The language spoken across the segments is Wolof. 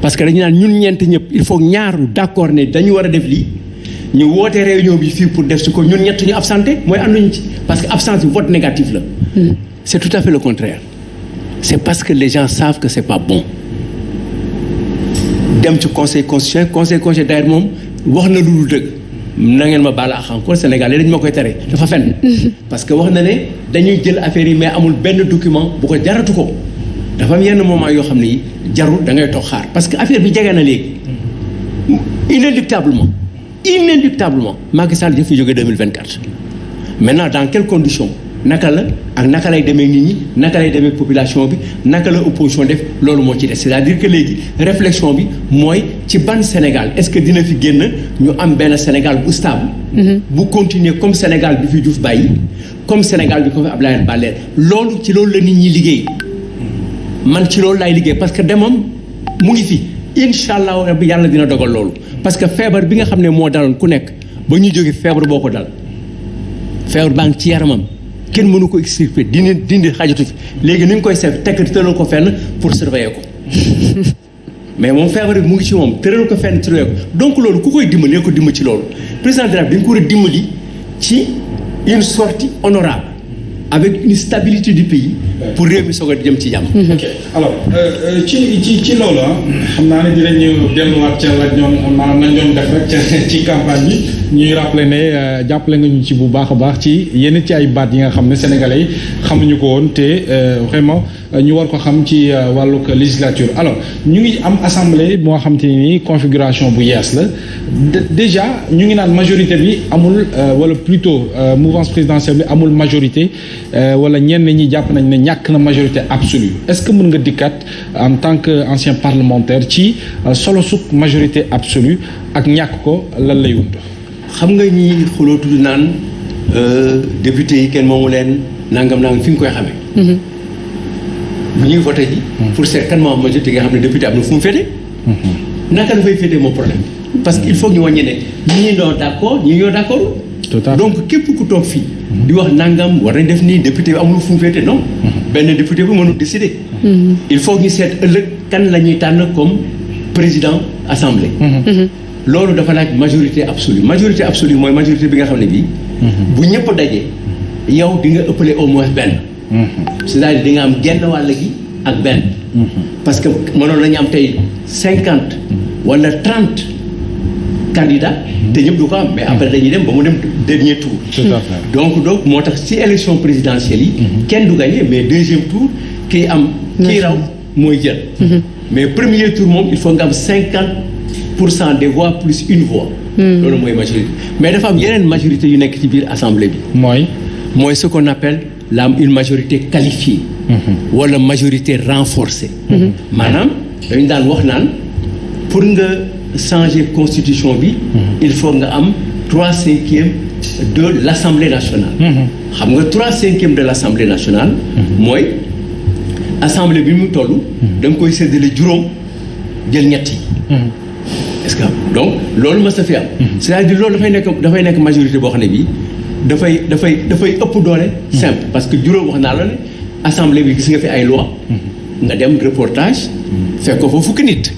parce que dañu naan ñun ñeent ñëpp il faut ñaar d'accord ne dañu war a def lii ñu woote réunion bi fii pour def su ko ñun ñett ñu absenté mooy ànduñu ci parce que absence bi vote négatif la. C'est tout à fait le contraire. C'est parce que les gens savent que c'est pas bon. dem ci conseil constitutionnel d'ailleurs moom wax na lu dul dëgg na ngeen ma baal ak encore Sénégal dañu ma koy tere dafa fen parce que wax na ne dañuy jël affaire yi mais amul benn document bu ko jaratu ko dafa am yenn moment yoo xam ne yi jarul da ngay toog xaar parce que affaire bi jege na léegi inéluctablement Macky Sall daf fi jóge 2024 maintenant dans quelles conditions naka la ak naka lay demee nit ñi naka lay demee population bi naka la opposition def loolu moo ci des c'est-à-dire que léegi réflexion bi mooy ci ban Sénégal est-ce que dina fi génn ñu am benn Sénégal bu stable bu continuer comme Sénégal bi fi Diouf bàyyi comme Sénégal bi ko fi Abdoulaye Baldé loolu ci loolu la nit ñi liggéey man ci loolu laay liggéey parce que demam mu ngi fi incha allah rabbi yàlla dina dogal loolu parce que feebar bi nga xam ne moo daloon ku nekk ba ñu jóge feebar boo ko dal feebar baa ngi ci yaramam kenn mënu ko expliquer dindi xajatu fi léegi ni ñu koy seet tekk tëral ko fenn pour surveiller ko mais moom feebar bi mu ngi ci moom tëral ko fenn surveiller ko donc loolu ku koy dimbali ne ko dimbali ci loolu président de la République dañ ko war a dimbali ci une sortie honorable avec une stabilité du pays pour réew mi soog a jëm ci jàmm. ok alors ci loolu xam naa ne dinañu delluwaat ca la ñoom maanaam nañ doon def rek ci campagne bi ñuy rappeler ne jàppale nga ñu ci bu baax a baax ci yenn ci ay baat yi nga xam ne sénégalais yi xamuñu ko woon te vraiment ñu war ko xam ci wàllug législature alors ñu ngi am assemblée moo xam te ni configuration bu yees la déjà ñu ngi naan majorité bi amul wala plutôt mouvance présidentielle bi amul majorité wala ñenn ñi jàpp nañ ne ñàkk na majorité absolue est-ce que mën nga dikkat en tant que ancien parlementaire ci solo suk majorité absolue ak ñàkk ko lan lay wund xam nga ñi xuloo tudd naan député yi kenn moomu leen nangam fi nga koy xamee bu ñuy voté ji pour seet kan moo am majorité nga xam ne député am na fu mu féete naka la fay féete moo problème parce que il faut ñu wàññi ne ñii ñoo d'accord ñii ñoo d'accord donc képp ku toog fii di wax nangam war nañ def nii député bi amul fu mu féete non benn député bi mënul décider il faut ñu seet ëllëg kan la ñuy tànn comme président assemblée loolu dafa laaj majorité absolue mooy majorité bi nga xam ne bii bu ñëpp dajee yow di nga ëppale au moins benn c'est-à-dire di nga am genn wàll gi ak benn parce que mënoon nañu am tey 50 wala 30 candidats te ñëpp du ko am mais après dañuy dem ba mu dem dernier tour donc moo tax ci élection présidentielle yi kenn du gagné mais deuxième tour kii raw mooy jël mais premier tour moom il faut nga am 50% des voix plus une voix loolu mooy majorité mais dafa am yeneen majorité yu nekk ci biir assemblée bi mooy ce qu'on appelle une majorité qualifiée wala majorité renforcée maanaam dañu daan wax naan pour nga changer constitution bi il faut nga am 3/5 de l'Assemblée nationale xam nga 3/5 de l'Assemblée nationale mooy assemblée bi mu toll da nga koy séddale juróom jël ñett yi est-ce que donc loolu mës na fi am c'est-à-dire loolu dafay nekk majorité boo xam ne bii dafay ëpp doole simple parce que juróom wax naa la ne assemblée bi gis nga fi ay loi nga dem reportage fekk ko fa fukki nit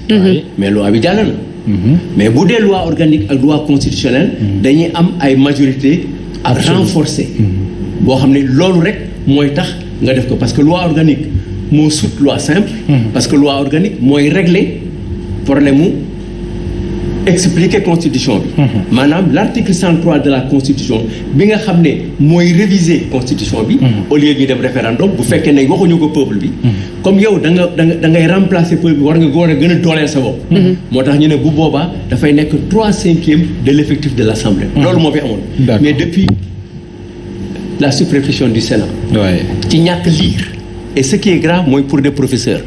mais loi bi jàll na mais bu dee loi organique ak loi constitutionnelle dañuy am ay majorité à renforcer boo xam ne loolu rek mooy tax nga def ko parce que loi organique moo sut loi simple parce que loi organique mooy régler problème mu expliquer constitution bi maanaam l'article 103 de la constitution bi nga xam ne mooy réviser constitution bi au lieu ñu dem référendum bu fekkee ne waxuñu ko peuple bi comme yow da ngay remplacer peuple bi war a gën a dooleel sa bopp moo tax ñu ne bu boobaa dafay nekk 3/5 de l'effectif de l'Assemblée loolu moo fi amoon mais depuis la suppression du Sénat ci ñàkk lire et ce qui est grave mooy pour des professeurs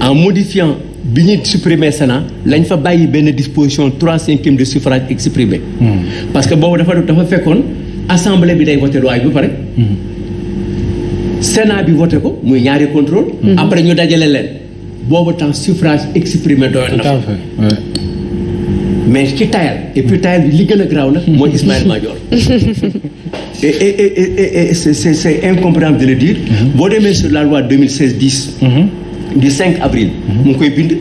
en modifiant bi ñuy supprimer Sénat lañ fa bàyyi benn disposition 3/5 de suffrage exprimé parce que boobu dafa fekkoon assemblée bi day voté loi bi ba pare Sénat bi voté ko muy ñaari contrôle après ñu dajale leen boobu temps suffrage exprimé doyoon na fa mais ci tayal et puis tayal bi li gën a graaw nag mooy Ismaïla Madior et c'est incompréhensible de le dire boo demee sur la loi 2016-10 du 5 avril. mu ngi koy bind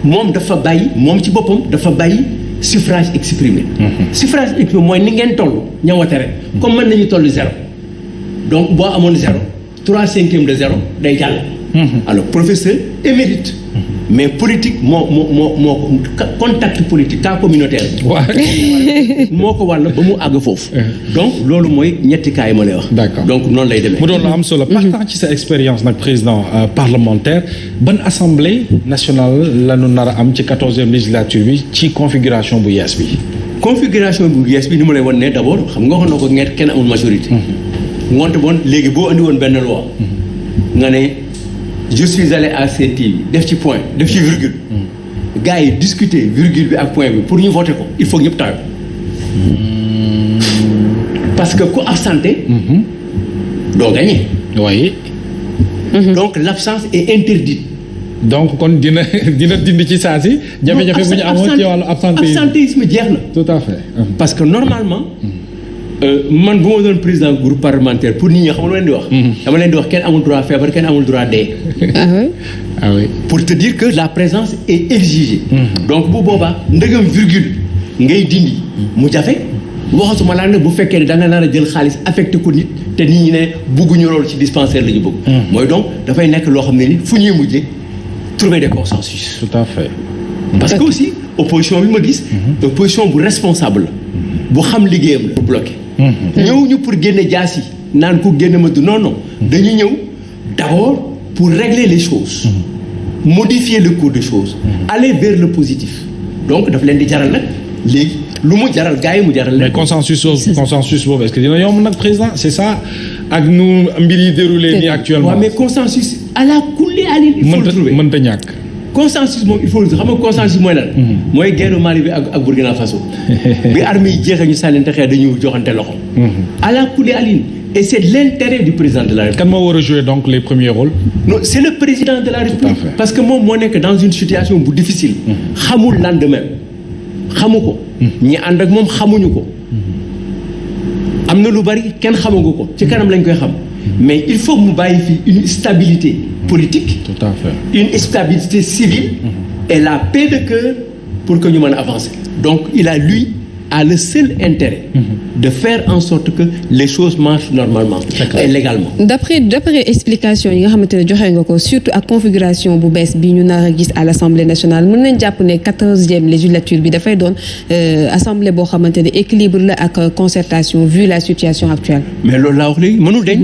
moom dafa bàyyi moom ci boppam dafa bàyyi suffrage exprimé. suffrage exprimé mooy ni ngeen toll ñëwate rek. comme mën nañu toll 0 donc boo amoon 0 3/5 de 0 day jàll. alors professeur émérite. mais politique moo contact politique cas communautaire. moo ko wàll ba mu àgg foofu. donc loolu mooy ñetti cas yi ma lay wax. d'accord donc noonu lay demee. mu doon lu am solo. partant ci sa expérience nag président parlementaire ban assemblée nationale la ñu nar a am ci 14e législature bi ci configuration bu yees bi. configuration bu yees bi ni ma lay wan ne d'abord xam nga waxoon na ko ngeen kenn amul majorité. ngoonte bon léegi boo andi woon benn loi. nga ne. je suis allé à cette TV def ci point def ci virgule. gars yi discuter virgule bi ak point bi pour ñu voter ko il faut ñëpp taw. parce que ku absenté. doo gagné. oui. donc l'absence est interdite. donc kon dina dindi ci saa si. jafe-jafe bu ñu amoon ci wàllu absentéisme jeex na. tout à fait. parce que normalement. man bu ma doon président groupe parlementaire pour nit ñi xam nga lu leen di wax. dama leen di wax kenn amul droit feebar kenn amul droit dee. ah oui. pour te dire que la présence est exigée. donc bu boobaa ndëgam virgule ngay dindi. mu jafe waxatuma laa ne bu fekkee ne da nga nar a jël xaalis affecté ko nit te nit ñi ne bugguñu loolu ci dispensaire la ñu bëgg. mooy donc dafay nekk loo xam ne ni fu ñuy mujjee trouver des consensus. tout à fait. parce que aussi opposition bi ma gis. opposition bu responsable la. bu xam liggéeyam la. bu bloqué. ñëw ñu pour génne jaas yi naan ku génne ma du non dañu ñëw d'abord pour régler les choses modifier le cours des choses aller vers le positif donc daf leen di jaral nag léegi lu mu jaral gars yi mu jaral leen. mais consensus boobu est-ce que dina yomb nag président c'est ça ak nu mbir yi déroulé nii actuellement. waaw mais consensus à la kulli alin il faut le trouver mënta ñàkk. consensus moom il faut xam nga consensus mooy lan. mooy guerre Mali bi ak Burkina Faso. bi armée yi jeexee ñu sànnante xeex dañu joxante loxo. à la kulli alin et c'est l'intérêt du président de la République. kan moo war a jouer donc les premiers rôles. non c'est le président de la République. parce que moom moo nekk dans une situation bu difficile. xamul lendemain xamu ko. ñi ànd ak moom xamuñu ko. am na lu bari kenn xamagu ko ci kanam lañ koy xam. mais il faut mu bàyyi fii une stabilité politique. tout à fait. une stabilité civile. et la paix de cœur pour que ñu mën a avancer. donc il a le seul intérêt. de faire en sorte que les choses marchent normalement. et légalement. d'après explication yi nga xamante ne joxe nga ko surtout ak configuration bu bees bi ñu nar a gis à l'Assemblée nationale mën nañ jàpp ne 14e législature bi dafay doon assemblée boo xamante ne équilibre la ak concertation vu la situation actuelle. mais loolu laa wax léegi mënul dañ.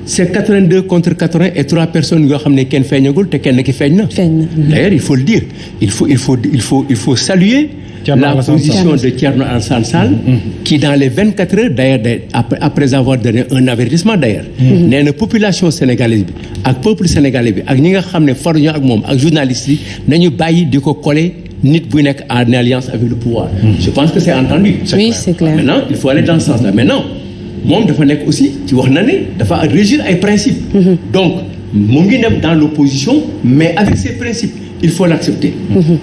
c'est 82 contre 80 et 3 personnes yoo xam ne kenn feeñagul te kenn ki feeñ na. d'ailleurs il faut le dire il faut saluer. la position de Thierno Alassane Sall. qui dans les 24 heures d'ailleurs après avoir donné un avertissement d'ailleurs. nee na population sénégalaise bi ak peuple sénégalais bi ak ñi nga xam ne faruñu ak moom ak journalistes yi nañu bàyyi di ko coller nit buy nekk en alliance avec le pouvoir. je pense que c'est entendu. oui c'est clair. maintenant il faut aller dans ce sens-là maintenant. moom dafa nekk aussi ci wax na ne dafa régir ay principes. donc mu ngi dem dans l'opposition mais avec ces principes il faut l'accepter.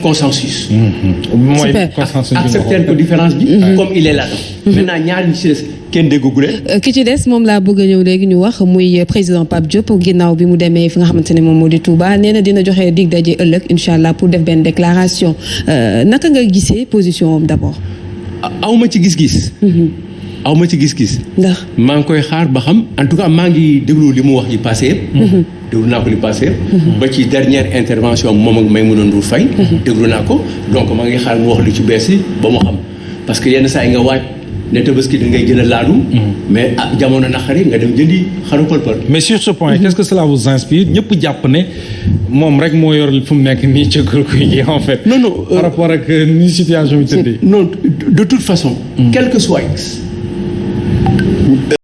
consensus. mooy consensus accepter ko différence bi. comme il est là. maintenant ñaar ñi ci des kenn déggagu leen. ki ci des moom laa bëgg a ñëw léegi ñu wax muy président Pape Diop ginnaaw bi mu demee fi nga xamante ne moom moo di Touba nee na dina joxe dig daje ëllëg incha allah pour def benn déclaration naka nga gisee position am d'abord. awma ci gis-gis. aw ma ci gis-gis. ndax maa ngi koy xaar ba xam en tout cas maa ngi déglu li mu wax yi passé yëpp. déglu naa ko li passé yëpp. ba ci dernière intervention moom ak Maïmouna Ndour Faye. déglu naa ko donc maa ngi xaar mu wax li ci bees yi ba mu xam parce que yenn saa yi nga waaj ne Tabaski da ngay gën a laadum. mais jamono naqari nga dem jëndi xaru pël-pël. mais sur ce point qu'est-ce que cela vous inspire ñëpp jàpp ne moom rek moo yor fu mu nekk nii ca kër gi en fait. non par rapport ak ni situation bi tëddee. non de toute façon. quel que soit